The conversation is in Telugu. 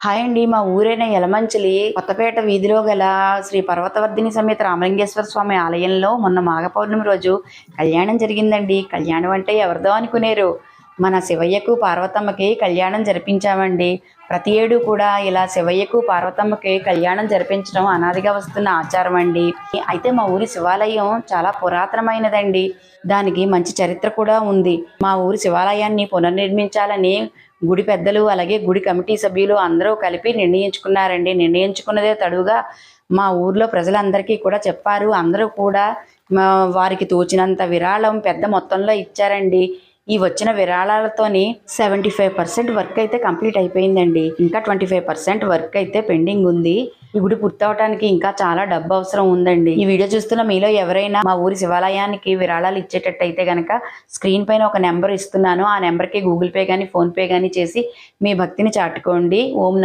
హాయ్ అండి. మా ఊరైన యలమంచిలి కొత్తపేట వీధిలో గల శ్రీ పర్వతవర్ధిని సమేత రామలింగేశ్వర స్వామి ఆలయంలో మొన్న మాఘ పౌర్ణమి రోజు కళ్యాణం జరిగిందండి. కళ్యాణం అంటే ఎవరిదో అనుకునేరు. మన శివయ్యకు పార్వతమ్మకి కళ్యాణం జరిపించామండి. ప్రతి ఏడు కూడా ఇలా శివయ్యకు పార్వతమ్మకి కళ్యాణం జరిపించడం అనాదిగా వస్తున్న ఆచారం అండి. అయితే మా ఊరి శివాలయం చాలా పురాతనమైనదండి. దానికి మంచి చరిత్ర కూడా ఉంది. మా ఊరి శివాలయాన్ని పునర్నిర్మించాలని గుడి పెద్దలు అలాగే గుడి కమిటీ సభ్యులు అందరూ కలిపి నిర్ణయించుకున్నారండి. నిర్ణయించుకున్నదే తడువుగా మా ఊర్లో ప్రజలందరికీ కూడా చెప్పారు. అందరూ కూడా వారికి తోచినంత విరాళం పెద్ద మొత్తంలో ఇచ్చారండి. ఈ వచ్చిన విరాళాలతోని 75% వర్క్ అయితే కంప్లీట్ అయిపోయిందండి. ఇంకా 25% వర్క్ అయితే పెండింగ్ ఉంది. ఈ గుడి పూర్తవటానికి ఇంకా చాలా డబ్బు అవసరం ఉందండి. ఈ వీడియో చూస్తున్న మీలో ఎవరైనా మా ఊరి శివాలయానికి విరాళాలు ఇచ్చేటట్టయితే గనక స్క్రీన్ పైన ఒక నెంబర్ ఇస్తున్నాను. ఆ నెంబర్కి గూగుల్ పే కానీ ఫోన్ పే కానీ చేసి మీ భక్తిని చాటుకోండి. ఓం